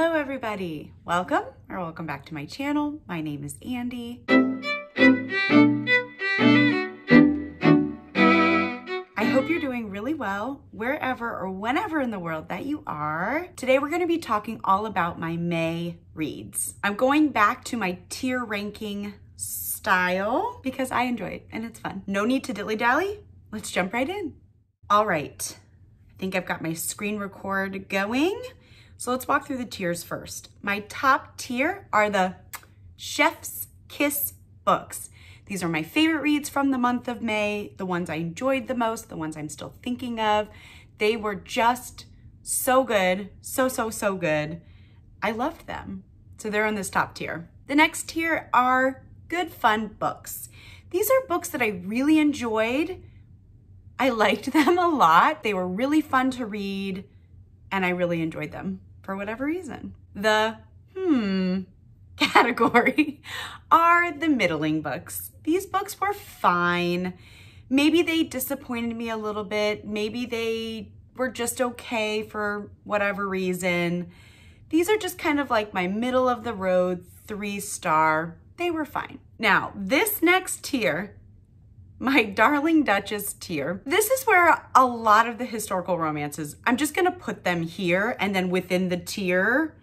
Hello everybody, welcome back to my channel. My name is Andy. I hope you're doing really well wherever or whenever in the world that you are. Today we're going to be talking all about my May reads. I'm going back to my tier ranking style because I enjoy it and it's fun. No need to dilly-dally, let's jump right in. All right, I think I've got my screen record going. So let's walk through the tiers first. My top tier are the Chef's Kiss books. These are my favorite reads from the month of May, the ones I enjoyed the most, the ones I'm still thinking of. They were just so good, so good. I loved them. So they're in this top tier. The next tier are good fun books. These are books that I really enjoyed. I liked them a lot. They were really fun to read and I really enjoyed them. For whatever reason. The category are the middling books. These books were fine. Maybe they disappointed me a little bit. Maybe they were just okay for whatever reason. These are just kind of like my middle of the road 3-star. They were fine. Now, this next tier, my darling Duchess tier. This is where a lot of the historical romances, I'm just gonna put them here and then within the tier,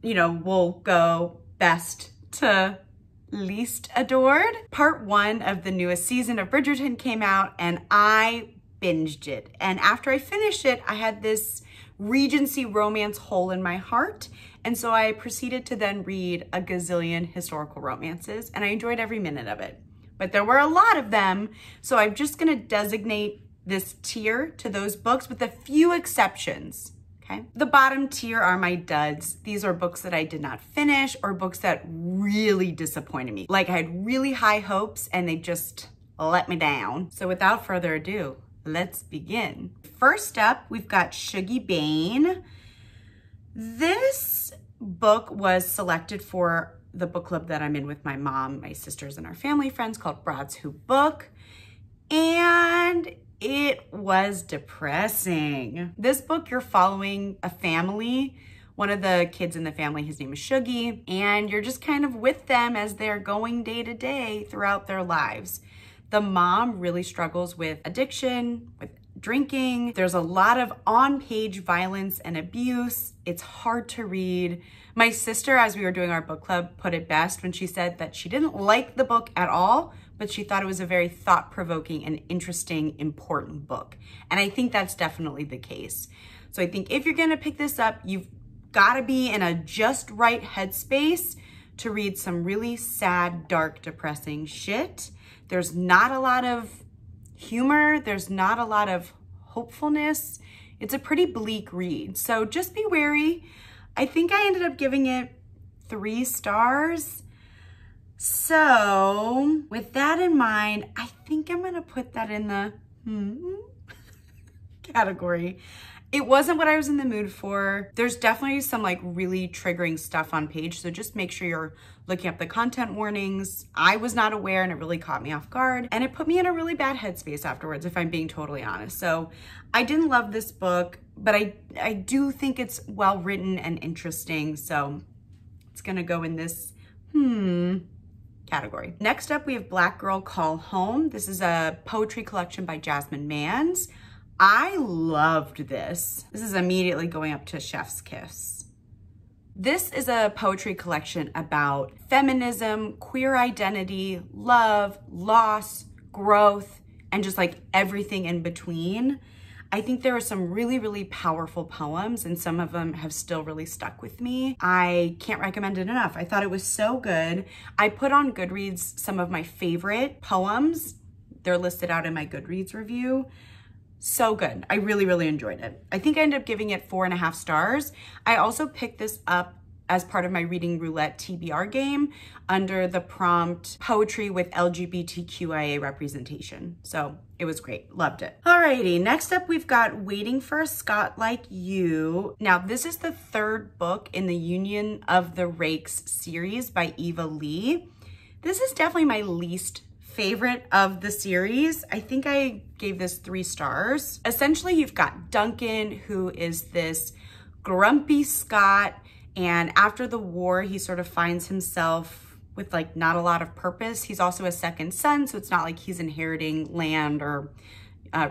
you know, we'll go best to least adored. Part 1 of the newest season of Bridgerton came out and I binged it. And after I finished it, I had this regency romance hole in my heart. And so I proceeded to then read a gazillion historical romances and I enjoyed every minute of it. But there were a lot of them, so I'm just gonna designate this tier to those books with a few exceptions, okay? The bottom tier are my duds. These are books that I did not finish or books that really disappointed me. Like I had really high hopes and they just let me down. So without further ado, let's begin. First up, we've got Shuggie Bain. This book was selected for the book club that I'm in with my mom, my sisters, and our family friends called Broads Who Book. And it was depressing. This book, you're following a family. One of the kids in the family, his name is Shuggie, and you're just kind of with them as they're going day to day throughout their lives. The mom really struggles with addiction, with drinking. There's a lot of on-page violence and abuse. It's hard to read. My sister, as we were doing our book club, put it best when she said that she didn't like the book at all, but she thought it was a very thought-provoking and interesting, important book. And I think that's definitely the case. So I think if you're gonna pick this up, you've gotta be in a just right headspace to read some really sad, dark, depressing shit. There's not a lot of humor. There's not a lot of hopefulness. It's a pretty bleak read. So just be wary. I think I ended up giving it 3 stars. So with that in mind, I think I'm gonna put that in the category. It wasn't what I was in the mood for. There's definitely some like really triggering stuff on page. So just make sure you're looking up the content warnings. I was not aware and it really caught me off guard. And it put me in a really bad headspace afterwards, if I'm being totally honest. So I didn't love this book, but I do think it's well written and interesting. So it's gonna go in this category. Next up, we have Black Girl Call Home. This is a poetry collection by Jasmine Mans. I loved this. This is immediately going up to Chef's Kiss. This is a poetry collection about feminism, queer identity, love, loss, growth, and just like everything in between. I think there are some really powerful poems and some of them have still really stuck with me. I can't recommend it enough. I thought it was so good. I put on Goodreads some of my favorite poems. They're listed out in my Goodreads review. So good. I really enjoyed it. I think I ended up giving it 4.5 stars. I also picked this up as part of my Reading Roulette TBR game under the prompt Poetry with LGBTQIA representation. So it was great. Loved it. Alrighty, next up we've got Waiting for a Scot Like You. Now this is the 3rd book in the Union of the Rakes series by Eva Lee. This is definitely my least favorite of the series. I think I gave this 3 stars. Essentially, you've got Duncan, who is this grumpy Scot, And after the war, he sort of finds himself with like not a lot of purpose. He's also a second son, so it's not like he's inheriting land or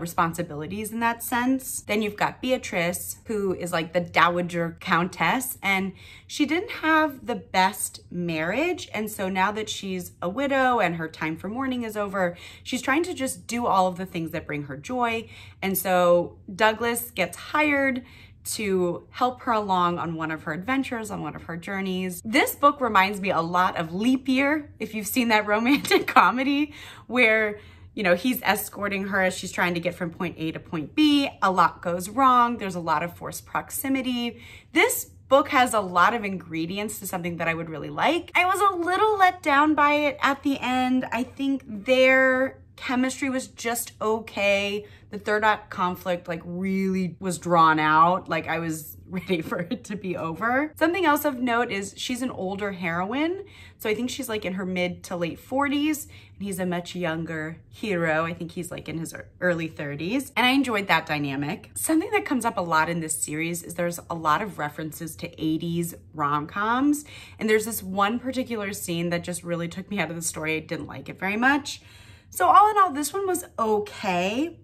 responsibilities in that sense. Then you've got Beatrice, who is like the dowager countess, and she didn't have the best marriage. And so now that she's a widow and her time for mourning is over, she's trying to just do all of the things that bring her joy. And so Douglas gets hired to help her along on one of her adventures, on one of her journeys. This book reminds me a lot of Leap Year, if you've seen that romantic comedy where, you know, he's escorting her as she's trying to get from point A to point B. A lot goes wrong. There's a lot of forced proximity. This book has a lot of ingredients to something that I would really like. I was a little let down by it at the end. I think their chemistry was just okay. The third act conflict like really was drawn out. Like I was ready for it to be over. Something else of note is she's an older heroine. So I think she's like in her mid to late 40s and he's a much younger hero. I think he's like in his early 30s. And I enjoyed that dynamic. Something that comes up a lot in this series is there's a lot of references to 80s rom-coms. And there's this one particular scene that just really took me out of the story. I didn't like it very much. So all in all, this one was okay.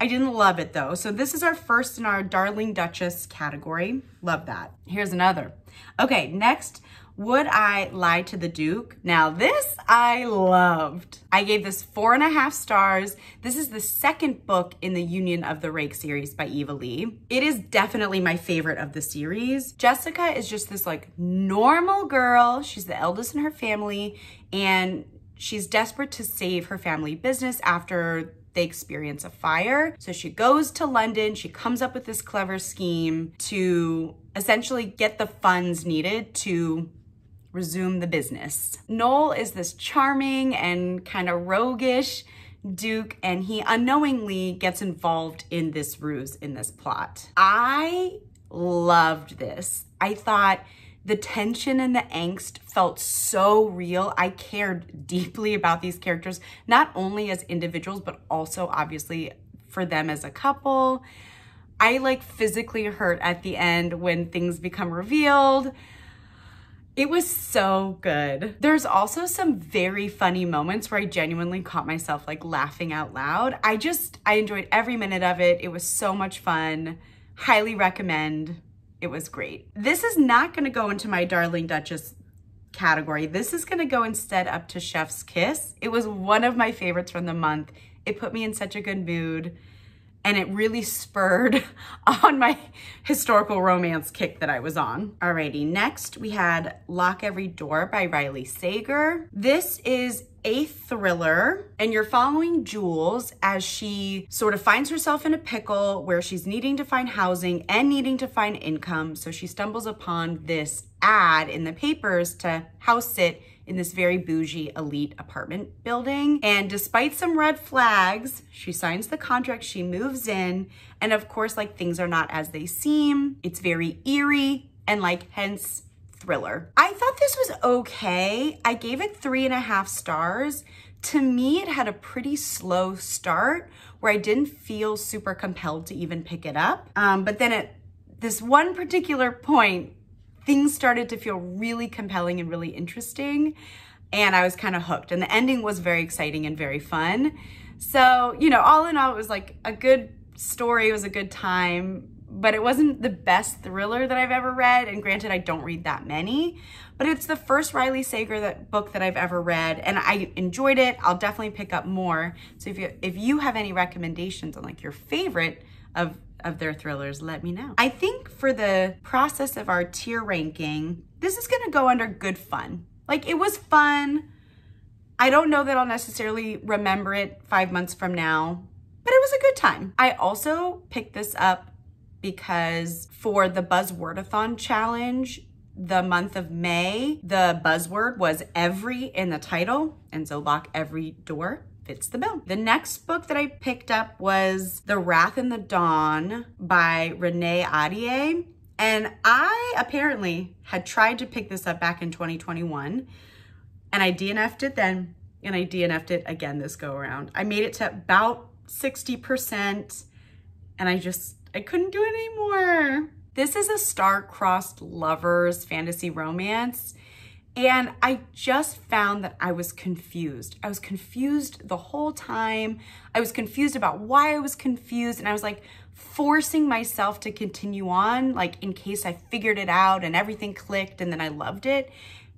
I didn't love it though. So this is our first in our Darling Duchess category. Love that. Here's another. Okay, next, Would I Lie to the Duke? Now this I loved. I gave this 4.5 stars. This is the second book in the Union of the Rake series by Eva Lee. It is definitely my favorite of the series. Jessica is just this like normal girl. She's the eldest in her family and she's desperate to save her family business after they experience a fire. So she goes to London, she comes up with this clever scheme to essentially get the funds needed to resume the business. Noel is this charming and kind of roguish duke, and he unknowingly gets involved in this ruse, in this plot. I loved this. I thought the tension and the angst felt so real. I cared deeply about these characters, not only as individuals, but also obviously for them as a couple. I like physically hurt at the end when things become revealed. It was so good. There's also some very funny moments where I genuinely caught myself like laughing out loud. I enjoyed every minute of it. It was so much fun. Highly recommend. It was great. This is not gonna go into my Darling Duchess category. This is gonna go instead up to Chef's Kiss. It was one of my favorites from the month. It put me in such a good mood and it really spurred on my historical romance kick that I was on. Alrighty, next we had Lock Every Door by Riley Sager. This is a thriller and you're following Jules as she sort of finds herself in a pickle where she's needing to find housing and needing to find income. So she stumbles upon this ad in the papers to house sit in this very bougie elite apartment building. And despite some red flags, she signs the contract, she moves in. And of course, like things are not as they seem. It's very eerie and like hence thriller. I thought this was okay. I gave it 3.5 stars. To me, it had a pretty slow start where I didn't feel super compelled to even pick it up. But then at this one particular point, things started to feel really compelling and really interesting. And I was kind of hooked. And the ending was very exciting and very fun. So, you know, all in all, it was like a good story. It was a good time. But it wasn't the best thriller that I've ever read. And granted, I don't read that many, but it's the first Riley Sager book that I've ever read. And I enjoyed it. I'll definitely pick up more. So if you have any recommendations on like your favorite of their thrillers, let me know. I think for the process of our tier ranking, this is gonna go under good fun. Like it was fun. I don't know that I'll necessarily remember it 5 months from now, but it was a good time. I also picked this up because for the Buzzwordathon challenge, the month of May, the buzzword was every in the title. And so Lock Every Door fits the bill. The next book that I picked up was The Wrath in the Dawn by Renee Ahdieh. And I apparently had tried to pick this up back in 2021 and I DNF'd it then and I DNF'd it again this go around. I made it to about 60% and I couldn't do it anymore. This is a star-crossed lovers fantasy romance. And I just found that I was confused. I was confused the whole time. I was confused about why I was confused. And I was like forcing myself to continue on, like in case I figured it out and everything clicked and then I loved it.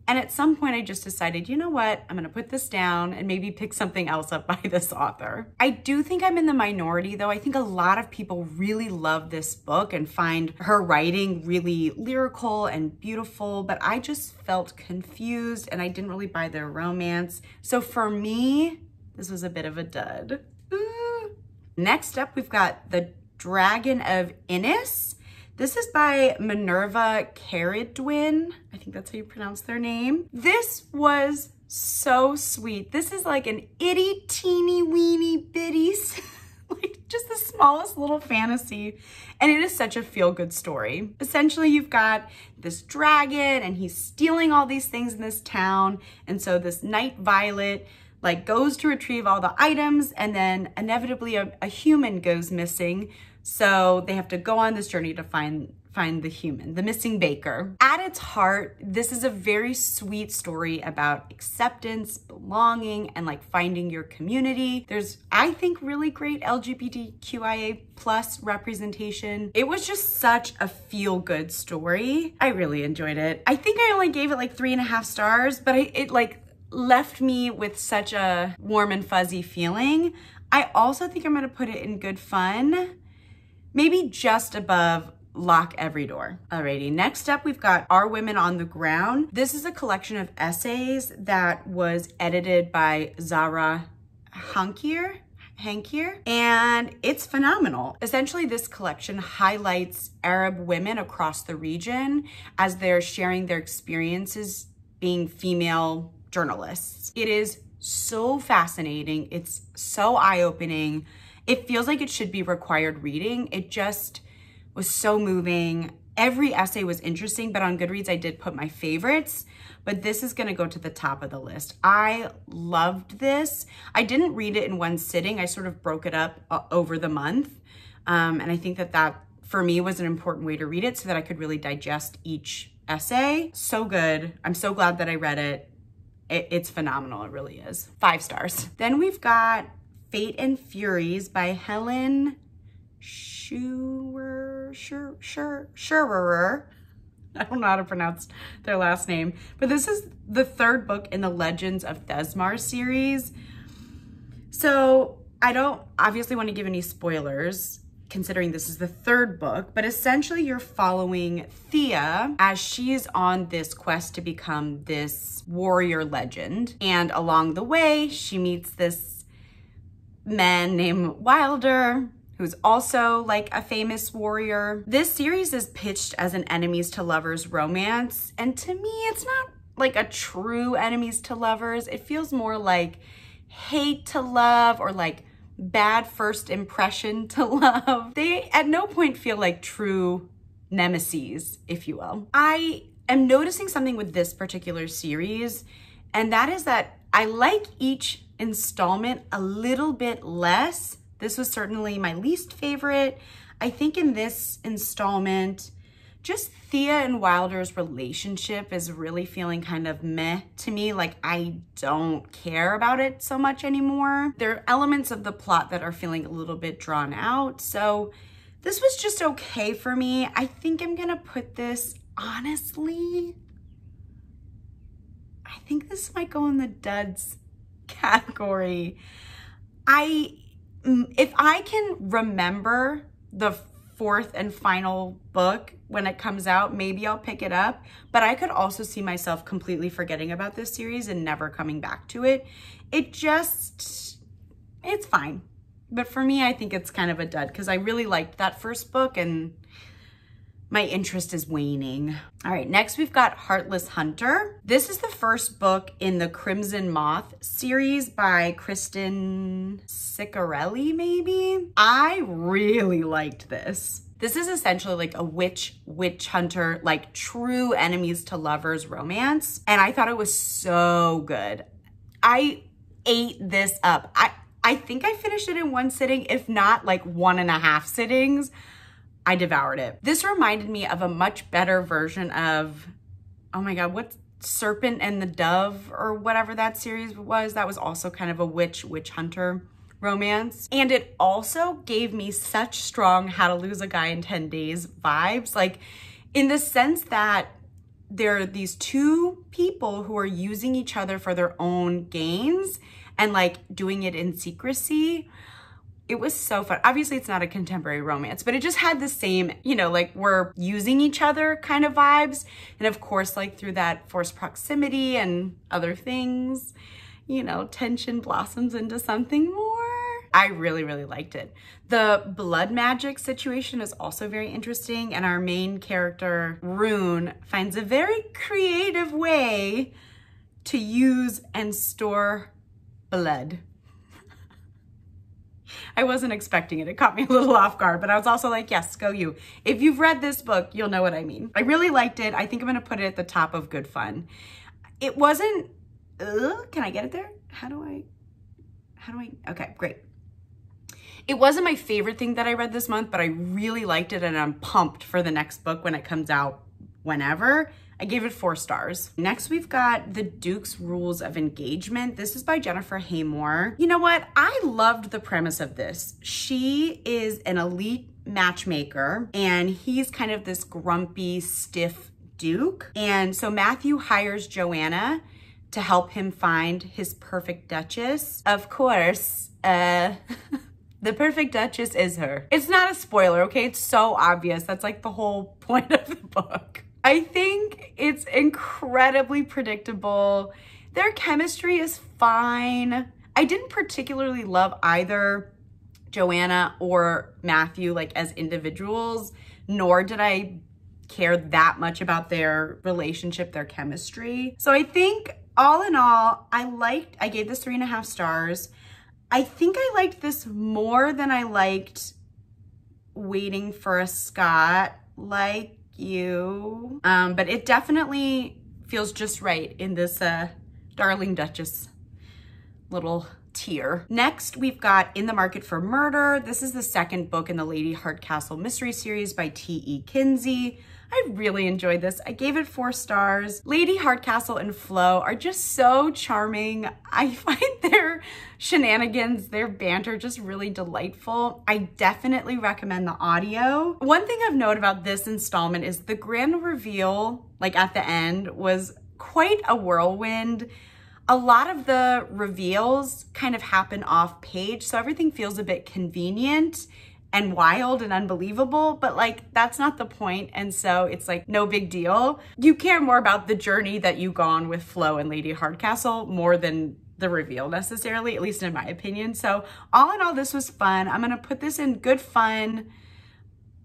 And at some point I just decided, you know what, I'm gonna put this down and maybe pick something else up by this author. I do think I'm in the minority though. I think a lot of people really love this book and find her writing really lyrical and beautiful, but I just felt confused and I didn't really buy their romance. So for me, this was a bit of a dud. Next up, we've got the Dragon of Ynys. This is by Minerva Caradwin. I think that's how you pronounce their name. This was so sweet. This is like an itty teeny weeny bitty, like just the smallest little fantasy. And it is such a feel-good story. Essentially, you've got this dragon and he's stealing all these things in this town. And so this Night Violet like goes to retrieve all the items and then inevitably a human goes missing. So they have to go on this journey to find the human, the missing baker. At its heart, this is a very sweet story about acceptance, belonging, and like finding your community. There's, I think, really great LGBTQIA+ representation. It was just such a feel-good story. I really enjoyed it. I think I only gave it like 3.5 stars, but it like left me with such a warm and fuzzy feeling. I also think I'm gonna put it in good fun. Maybe just above Lock Every Door. Alrighty, next up we've got Our Women on the Ground. This is a collection of essays that was edited by Zara Hankier, and it's phenomenal. Essentially, this collection highlights Arab women across the region as they're sharing their experiences being female journalists. It is so fascinating. It's so eye-opening. It feels like it should be required reading. It just was so moving. Every essay was interesting, but on Goodreads, I did put my favorites, but this is gonna go to the top of the list. I loved this. I didn't read it in one sitting. I sort of broke it up over the month. And I think that for me was an important way to read it so that I could really digest each essay. So good. I'm so glad that I read it. It's phenomenal, it really is. 5 stars. Then we've got Fate and Furies by Helen Schuerer. I don't know how to pronounce their last name, but this is the 3rd book in the Legends of Thesmar series. So I don't obviously want to give any spoilers considering this is the 3rd book, but essentially you're following Thea as she's on this quest to become this warrior legend. And along the way, she meets this man named Wilder, who's also like a famous warrior. This series is pitched as an enemies to lovers romance. And to me, it's not like a true enemies to lovers. It feels more like hate to love or like bad first impression to love. They at no point feel like true nemesis, if you will. I am noticing something with this particular series, and that is that I like each installment a little bit less. This was certainly my least favorite. I think in this installment, just Thea and Wilder's relationship is really feeling kind of meh to me. Like I don't care about it so much anymore. There are elements of the plot that are feeling a little bit drawn out. So this was just okay for me. I think I'm gonna put this, honestly, I think this might go in the duds category. If I can remember the 4th and final book when it comes out, maybe I'll pick it up, but I could also see myself completely forgetting about this series and never coming back to it. It's fine. But for me, I think it's kind of a dud because I really liked that 1st book and my interest is waning. All right, next we've got Heartless Hunter. This is the 1st book in the Crimson Moth series by Kristen Ciccarelli, maybe? I really liked this. This is essentially like a witch hunter, like true enemies to lovers romance. And I thought it was so good. I ate this up. I think I finished it in one sitting, if not like 1.5 sittings. I devoured it. This reminded me of a much better version of, oh my God, what's Serpent and the Dove or whatever that series was. That was also kind of a witch hunter romance. And it also gave me such strong How to Lose a Guy in 10 Days vibes, like in the sense that there are these two people who are using each other for their own gains and like doing it in secrecy. It was so fun. Obviously, it's not a contemporary romance, but it just had the same, you know, like we're using each other kind of vibes. And of course, like through that forced proximity and other things, you know, tension blossoms into something more. I really, really liked it. The blood magic situation is also very interesting. And our main character, Rune, finds a very creative way to use and store blood. I wasn't expecting it. It caught me a little off guard, but I was also like, yes, go you. If you've read this book, you'll know what I mean. I really liked it. I think I'm gonna put it at the top of good fun. It wasn't, can I get it there? How do I, okay, great. It wasn't my favorite thing that I read this month, but I really liked it and I'm pumped for the next book when it comes out whenever. I gave it 4 stars. Next, we've got The Duke's Rules of Engagement. This is by Jennifer Haymore. You know what? I loved the premise of this. She is an elite matchmaker and he's kind of this grumpy, stiff duke. And so Matthew hires Joanna to help him find his perfect duchess. Of course, the perfect duchess is her. It's not a spoiler, okay? It's so obvious. That's like the whole point of the book. I think it's incredibly predictable. Their chemistry is fine. I didn't particularly love either Joanna or Matthew like as individuals, nor did I care that much about their relationship, their chemistry. So I think all in all, I gave this 3.5 stars. I think I liked this more than I liked Waiting for a Scot, like you. But it definitely feels just right in this Darling Duchess little tier. Next, we've got In the Market for Murder. This is the second book in the Lady Hardcastle mystery series by T.E. Kinsey. I really enjoyed this. I gave it 4 stars. Lady Hardcastle and Flo are just so charming. I find their shenanigans, their banter just really delightful. I definitely recommend the audio. One thing I've noted about this installment is the grand reveal, like at the end, was quite a whirlwind. A lot of the reveals kind of happen off page, so everything feels a bit convenient and wild and unbelievable, but like that's not the point. And so it's like no big deal. You care more about the journey that you go on with Flo and Lady Hardcastle more than the reveal necessarily, at least in my opinion. So all in all, this was fun. I'm gonna put this in good fun,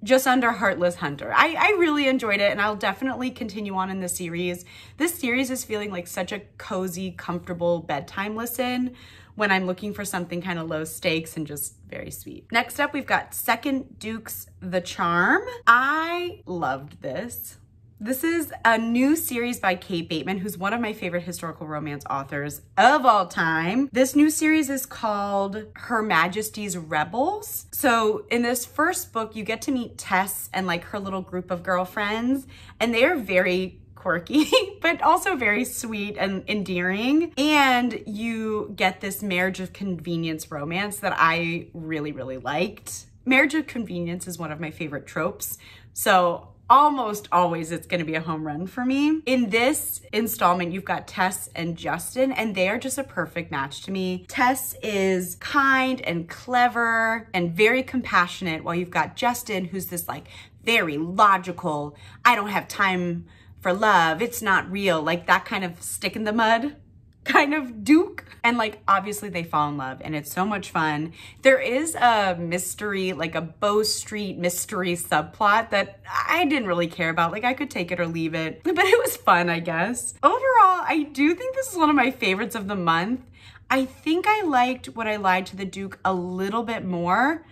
just under Heartless Hunter. I really enjoyed it and I'll definitely continue on in the series. This series is feeling like such a cozy, comfortable bedtime listen when I'm looking for something kind of low stakes and just very sweet. Next up, we've got Second Duke's The Charm. I loved this. This is a new series by Kate Bateman, who's one of my favorite historical romance authors of all time. This new series is called Her Majesty's Rebels. So in this first book, you get to meet Tess and like her little group of girlfriends, and they are very quirky, but also very sweet and endearing. And you get this marriage of convenience romance that I really, really liked. Marriage of convenience is one of my favorite tropes. So almost always it's gonna be a home run for me. In this installment, you've got Tess and Justin, and they are just a perfect match to me. Tess is kind and clever and very compassionate, while you've got Justin, who's this like very logical, I don't have time for love, it's not real, like that kind of stick in the mud kind of duke. And like, obviously they fall in love and it's so much fun. There is a mystery, like a Bow Street mystery subplot that I didn't really care about. Like I could take it or leave it, but it was fun, I guess. Overall, I do think this is one of my favorites of the month. I think I liked What I Lied to the Duke a little bit more,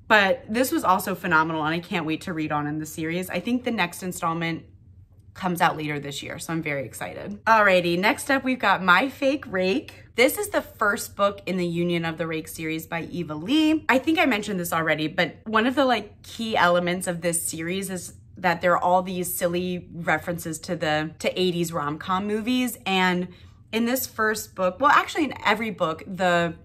but this was also phenomenal and I can't wait to read on in the series. I think the next installment comes out later this year, so I'm very excited. Alrighty, next up we've got My Fake Rake. This is the first book in the Union of the Rake series by Eva Lee. I think I mentioned this already, but one of the like key elements of this series is that there are all these silly references to 80s rom-com movies. And in this first book, well, actually in every book, the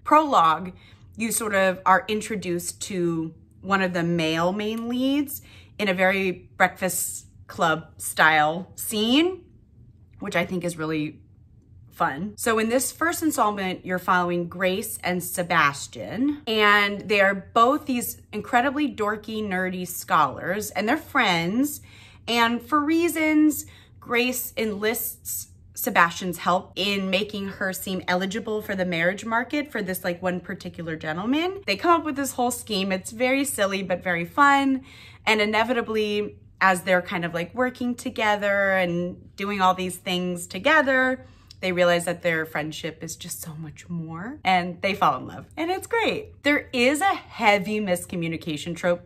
prologue, you sort of are introduced to one of the male main leads in a very Breakfast Club style scene, which I think is really fun. So in this first installment, you're following Grace and Sebastian, and they are both these incredibly dorky, nerdy scholars, and they're friends. And for reasons, Grace enlists Sebastian's help in making her seem eligible for the marriage market for this like one particular gentleman. They come up with this whole scheme. It's very silly, but very fun. And inevitably, as they're kind of like working together and doing all these things together, they realize that their friendship is just so much more, and they fall in love, and it's great. There is a heavy miscommunication trope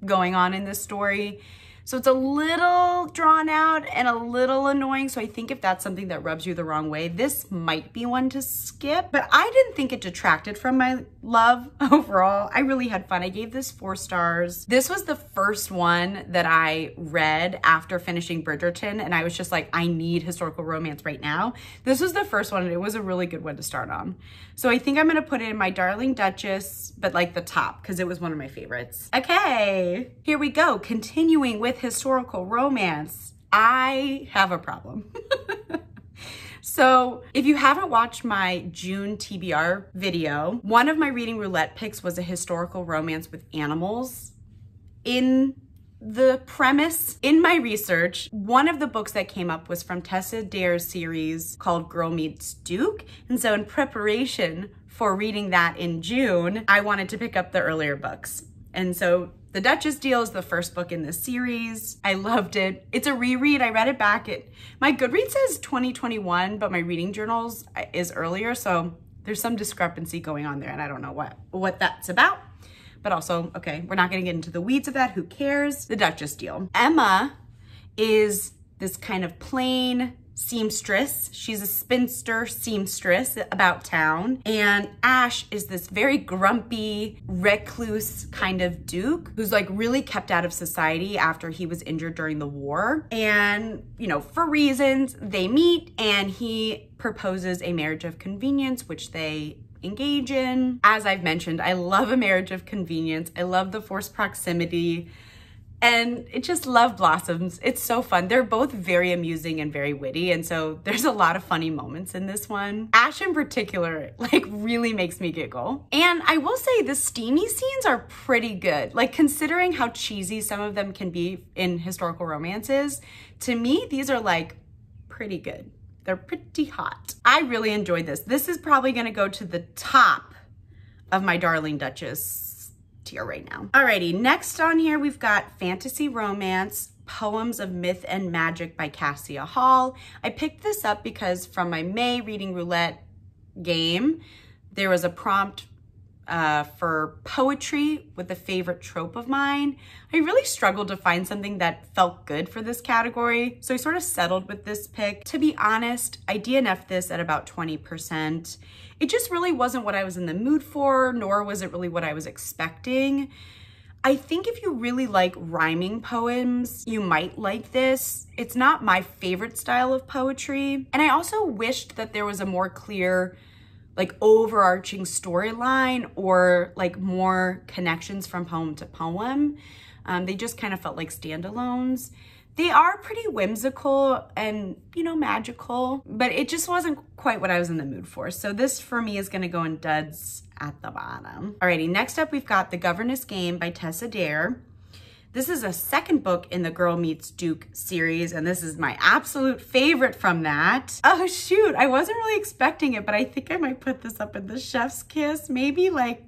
going on in this story, so it's a little drawn out and a little annoying. So I think if that's something that rubs you the wrong way, this might be one to skip. But I didn't think it detracted from my love overall. I really had fun. I gave this 4 stars. This was the first one that I read after finishing Bridgerton, and I was just like, I need historical romance right now. This was the first one, and it was a really good one to start on. So I think I'm gonna put it in my Darling Duchess, but like the top, because it was one of my favorites. Okay, here we go. Continuing with historical romance, I have a problem. So if you haven't watched my June TBR video, one of my reading roulette picks was a historical romance with animals. In the premise, in my research, one of the books that came up was from Tessa Dare's series called Girl Meets Duke. And so in preparation for reading that in June, I wanted to pick up the earlier books. And so The Duchess Deal is the first book in this series. I loved it. It's a reread. I read it back. My Goodreads says 2021, but my reading journals is earlier. So there's some discrepancy going on there, and I don't know what that's about. But also, okay, we're not gonna get into the weeds of that. Who cares? The Duchess Deal. Emma is this kind of plain seamstress. She's a spinster seamstress about town. And Ash is this very grumpy, recluse kind of duke who's like really kept out of society after he was injured during the war. And, you know, for reasons, they meet and he proposes a marriage of convenience, which they engage in. As I've mentioned, I love a marriage of convenience. I love the forced proximity. And it just love blossoms. It's so fun. They're both very amusing and very witty. And so there's a lot of funny moments in this one. Ash in particular, like really makes me giggle. And I will say the steamy scenes are pretty good. Like considering how cheesy some of them can be in historical romances, to me, these are like pretty good. They're pretty hot. I really enjoyed this. This is probably gonna go to the top of my Darling Duchess tier right now. Alrighty, next on here we've got Fantasy Romance, Poems of Myth and Magic by Cassia Hall. I picked this up because from my May reading roulette game, there was a prompt for poetry with a favorite trope of mine. I really struggled to find something that felt good for this category, so I sort of settled with this pick. To be honest, I DNF'd this at about 20%. It just really wasn't what I was in the mood for, nor was it really what I was expecting. I think if you really like rhyming poems, you might like this. It's not my favorite style of poetry. And I also wished that there was a more clear, like overarching storyline or like more connections from poem to poem. They just kind of felt like standalones. They are pretty whimsical and, you know, magical, but it just wasn't quite what I was in the mood for. So this for me is gonna go in duds at the bottom. Alrighty, next up we've got The Governess Game by Tessa Dare. This is a second book in the Girl Meets Duke series, and this is my absolute favorite from that. Oh shoot, I wasn't really expecting it, but I think I might put this up in the chef's kiss, maybe like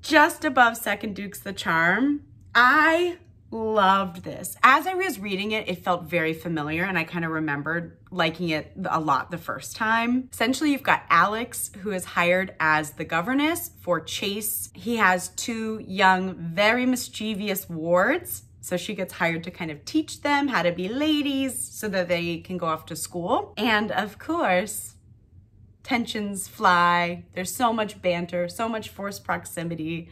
just above Second Duke's The Charm. I loved this. As I was reading it, it felt very familiar and I kind of remembered liking it a lot the first time. Essentially, you've got Alex, who is hired as the governess for Chase. He has 2 young, very mischievous wards. So she gets hired to kind of teach them how to be ladies so that they can go off to school. And of course, tensions fly. There's so much banter, so much forced proximity.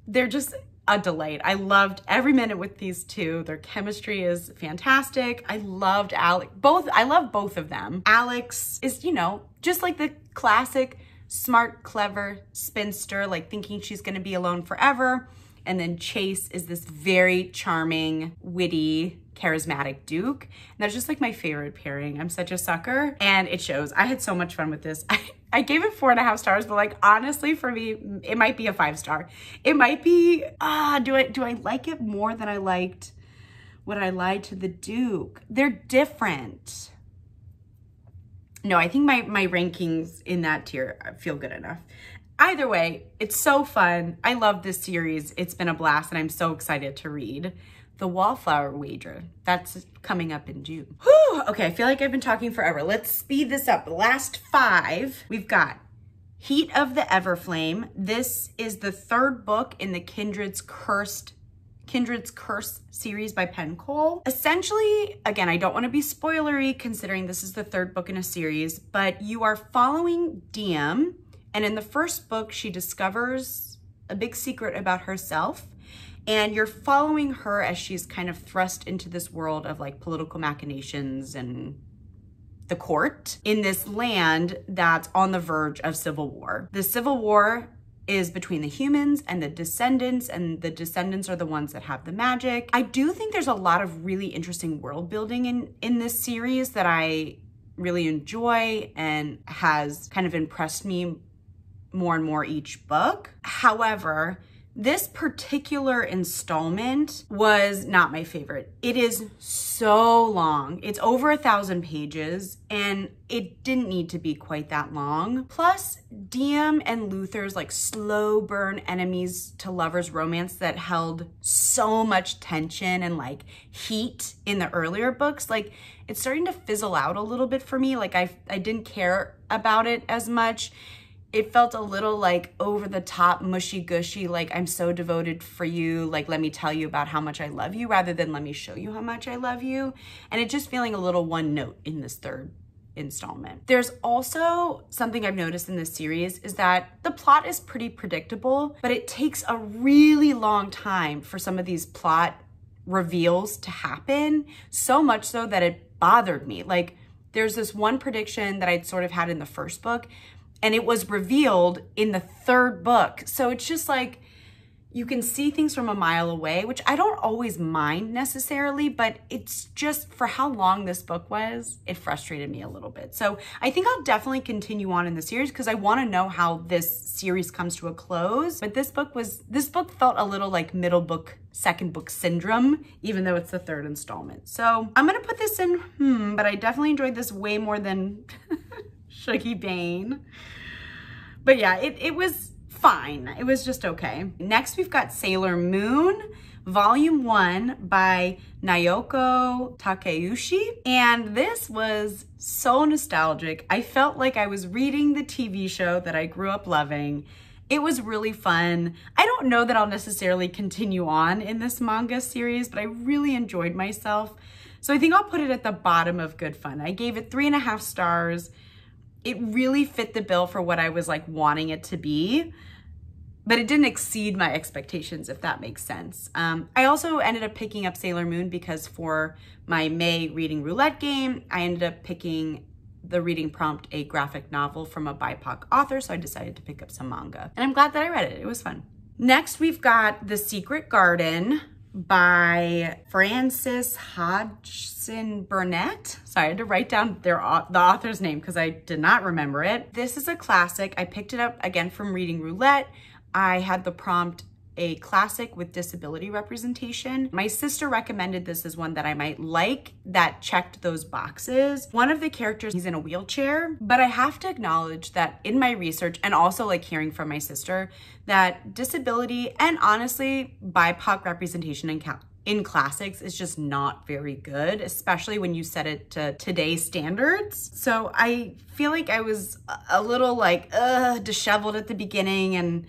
They're just a delight. I loved every minute with these 2. Their chemistry is fantastic. I loved Alex. I love both of them. Alex is, you know, just like the classic smart, clever spinster, like thinking she's gonna be alone forever. And then Chase is this very charming, witty, charismatic Duke. And that's just like my favorite pairing. I'm such a sucker and it shows. I had so much fun with this. I gave it 4.5 stars, but like honestly for me, it might be a 5-star. It might be, do I like it more than I liked When I Lied to the Duke? They're different. No, I think my rankings in that tier feel good enough. Either way, it's so fun. I love this series. It's been a blast and I'm so excited to read The Wallflower Wager. That's coming up in June. Whew, okay, I feel like I've been talking forever. Let's speed this up. The last 5, we've got Heat of the Everflame. This is the 3rd book in the Kindred's Curse series by Penn Cole. Essentially, again, I don't want to be spoilery considering this is the 3rd book in a series, but you are following Diem. And in the first book, she discovers a big secret about herself. And you're following her as she's kind of thrust into this world of like political machinations and the court in this land that's on the verge of civil war. The civil war is between the humans and the descendants are the ones that have the magic. I do think there's a lot of really interesting world building in this series that I really enjoy and has kind of impressed me more and more each book. However, this particular installment was not my favorite. It is so long. It's over 1,000 pages and it didn't need to be quite that long. Plus, Diem and Luther's like slow burn enemies to lovers romance that held so much tension and like heat in the earlier books, like it's starting to fizzle out a little bit for me. Like I didn't care about it as much. It felt a little like over the top, mushy gushy, like I'm so devoted for you, like let me tell you about how much I love you rather than let me show you how much I love you. And it just feeling a little one note in this 3rd installment. There's also something I've noticed in this series is that the plot is pretty predictable, but it takes a really long time for some of these plot reveals to happen, so much so that it bothered me. Like there's this one prediction that I'd sort of had in the first book, and it was revealed in the 3rd book. So it's just like, you can see things from a mile away, which I don't always mind necessarily, but it's just for how long this book was, it frustrated me a little bit. So I think I'll definitely continue on in the series because I want to know how this series comes to a close. But this book felt a little like middle book, 2nd book syndrome, even though it's the 3rd installment. So I'm going to put this in, but I definitely enjoyed this way more than Shuggie Bain. But yeah, it was fine. It was just okay. Next, we've got Sailor Moon, Volume 1 by Naoko Takeuchi. And this was so nostalgic. I felt like I was reading the TV show that I grew up loving. It was really fun. I don't know that I'll necessarily continue on in this manga series, but I really enjoyed myself. So I think I'll put it at the bottom of good fun. I gave it 3.5 stars. It really fit the bill for what I was like wanting it to be, but it didn't exceed my expectations, if that makes sense. I also ended up picking up Sailor Moon because for my May reading roulette game, I ended up picking the reading prompt, a graphic novel from a BIPOC author, so I decided to pick up some manga. And I'm glad that I read it. It was fun. Next, we've got The Secret Garden by Frances Hodgson Burnett. Sorry, I had to write down the author's name because I did not remember it. This is a classic. I picked it up again from Reading Roulette. I had the prompt, a classic with disability representation. My sister recommended this as one that I might like that checked those boxes. One of the characters, he's in a wheelchair, but I have to acknowledge that in my research and also like hearing from my sister that disability and honestly BIPOC representation in classics is just not very good, especially when you set it to today's standards. So I feel like I was a little like disheveled at the beginning, and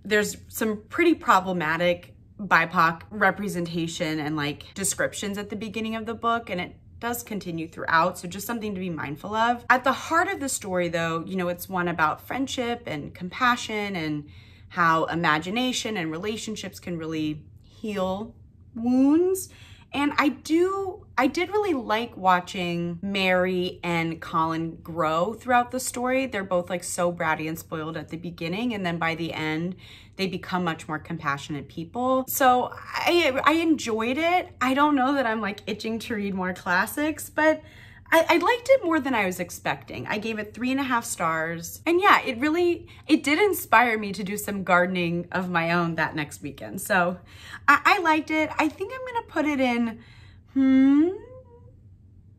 there's some pretty problematic BIPOC representation and like descriptions at the beginning of the book, and it does continue throughout, so just something to be mindful of. At the heart of the story though, you know, it's one about friendship and compassion and how imagination and relationships can really heal wounds. And I did really like watching Mary and Colin grow throughout the story. They're both like so bratty and spoiled at the beginning, and then by the end, they become much more compassionate people. So I enjoyed it. I don't know that I'm like itching to read more classics, but I liked it more than I was expecting. I gave it 3.5 stars. And yeah, it did inspire me to do some gardening of my own that next weekend. So I liked it. I think I'm gonna put it in,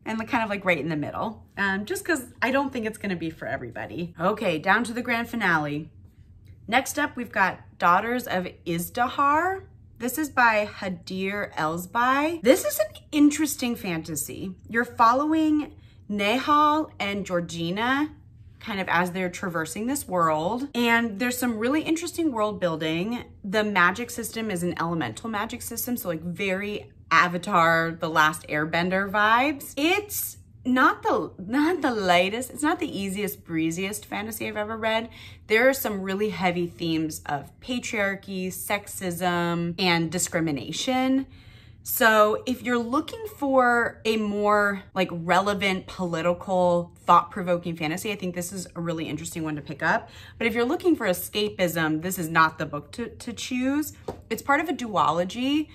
and kind of like right in the middle, just because I don't think it's gonna be for everybody. Okay, down to the grand finale. Next up, we've got Daughters of Izdihar. This is by Hadir Elsbai. This is an interesting fantasy. You're following Nehal and Georgina kind of as they're traversing this world. And there's some really interesting world building. The magic system is an elemental magic system, so like very Avatar, The Last Airbender vibes. It's not the lightest, it's not the easiest, breeziest fantasy I've ever read. There are some really heavy themes of patriarchy, sexism, and discrimination. So if you're looking for a more like relevant, political, thought-provoking fantasy, I think this is a really interesting one to pick up. But if you're looking for escapism, this is not the book to choose. It's part of a duology.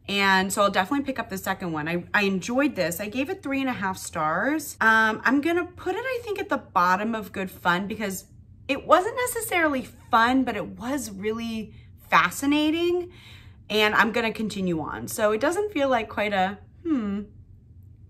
And so I'll definitely pick up the second one. I enjoyed this. I gave it 3.5 stars. I'm gonna put it, I think, at the bottom of good fun because it wasn't necessarily fun, but it was really fascinating. And I'm gonna continue on. So it doesn't feel like quite a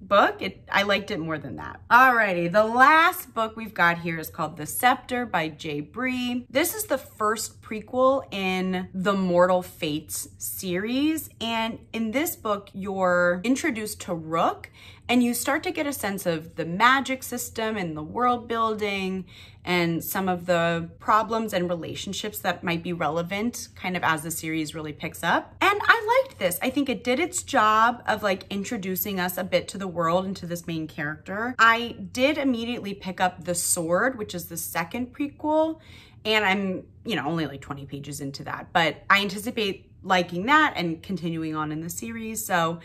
book. I liked it more than that. Alrighty, the last book we've got here is called The Scepter by J. Bree. This is the first prequel in the Mortal Fates series. And in this book, you're introduced to Rook and you start to get a sense of the magic system and the world building and some of the problems and relationships that might be relevant kind of as the series really picks up. And I liked this. I think it did its job of like introducing us a bit to the world and to this main character. I did immediately pick up The Sword, which is the second prequel. And I'm, only like 20 pages into that, but I anticipate liking that and continuing on in the series. So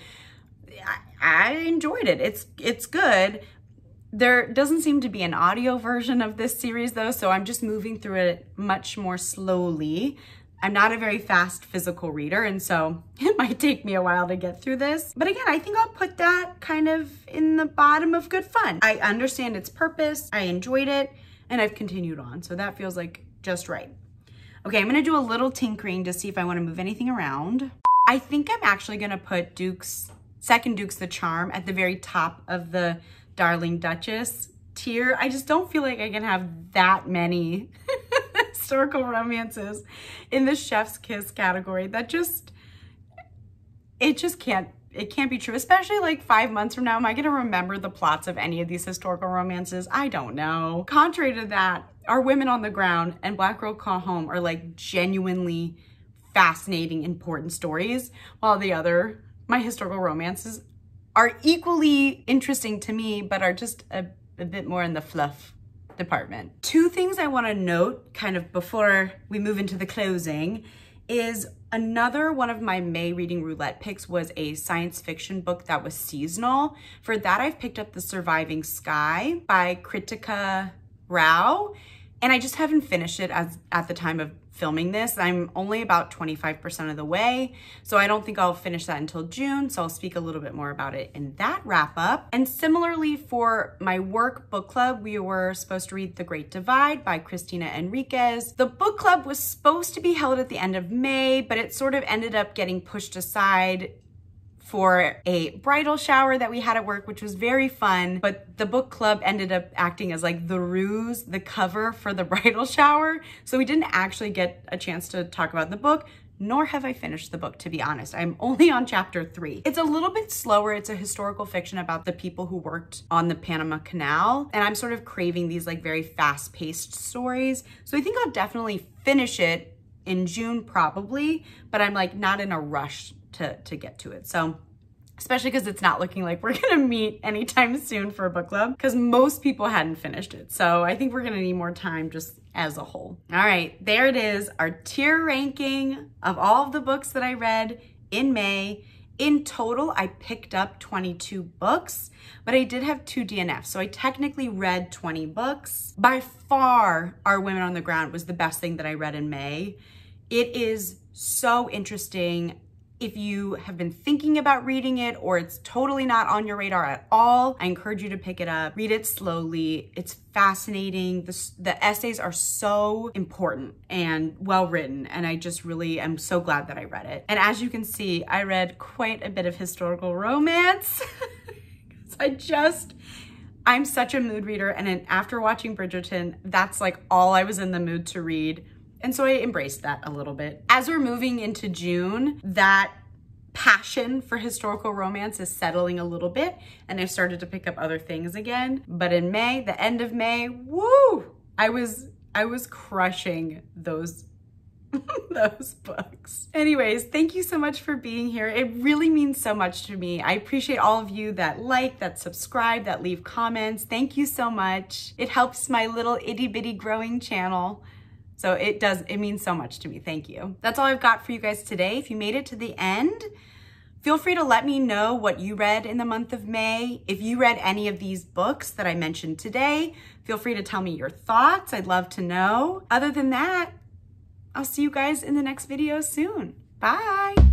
I enjoyed it. It's good. There doesn't seem to be an audio version of this series though, so I'm just moving through it much more slowly. I'm not a very fast physical reader, and so it might take me a while to get through this. But again, I think I'll put that kind of in the bottom of good fun. I understand its purpose, I enjoyed it, and I've continued on, so that feels like just right. Okay, I'm gonna do a little tinkering to see if I wanna move anything around. I think I'm actually gonna put Second Duke's the Charm at the very top of the Darling Duchess tier. I just don't feel like I can have that many historical romances in the chef's kiss category. It can't be true, especially like 5 months from now. Am I gonna remember the plots of any of these historical romances? I don't know. Contrary to that, Our Women on the Ground and Black Girl Call Home are like genuinely fascinating, important stories, while my historical romances are equally interesting to me, but are just a bit more in the fluff department. Two things I want to note kind of before we move into the closing is another one of my May Reading Roulette picks was a science fiction book that was seasonal. For that, I've picked up The Surviving Sky by Kritika Rao, and I just haven't finished it at the time filming this. I'm only about 25% of the way, so I don't think I'll finish that until June, so I'll speak a little bit more about it in that wrap up. And similarly for my work book club, we were supposed to read The Great Divide by Cristina Enriquez. The book club was supposed to be held at the end of May, but it sort of ended up getting pushed aside for a bridal shower that we had at work, which was very fun. But the book club ended up acting as like the ruse, the cover for the bridal shower. So we didn't actually get a chance to talk about the book, nor have I finished the book, to be honest. I'm only on chapter 3. It's a little bit slower. It's a historical fiction about the people who worked on the Panama Canal. And I'm sort of craving these like very fast-paced stories. So I think I'll definitely finish it in June probably, but I'm like not in a rush to get to it. So especially because it's not looking like we're gonna meet anytime soon for a book club because most people hadn't finished it. So I think we're gonna need more time just as a whole. All right, there it is, our tier ranking of all of the books that I read in May. In total, I picked up 22 books, but I did have 2 DNFs. So I technically read 20 books. By far, Our Women on the Ground was the best thing that I read in May. It is so interesting. If you have been thinking about reading it or it's totally not on your radar at all, I encourage you to pick it up. Read it slowly. It's fascinating. The essays are so important and well written, and I just really am so glad that I read it. And as you can see, I read quite a bit of historical romance. I'm such a mood reader, and then after watching Bridgerton, that's like all I was in the mood to read. And so I embraced that a little bit. As we're moving into June, that passion for historical romance is settling a little bit, and I've started to pick up other things again. But in May, the end of May, woo! I was crushing those those books. Anyways, thank you so much for being here. It really means so much to me. I appreciate all of you that like, that subscribe, that leave comments. Thank you so much. It helps my little itty bitty growing channel. So it means so much to me. Thank you. That's all I've got for you guys today. If you made it to the end, feel free to let me know what you read in the month of May. If you read any of these books that I mentioned today, feel free to tell me your thoughts. I'd love to know. Other than that, I'll see you guys in the next video soon. Bye.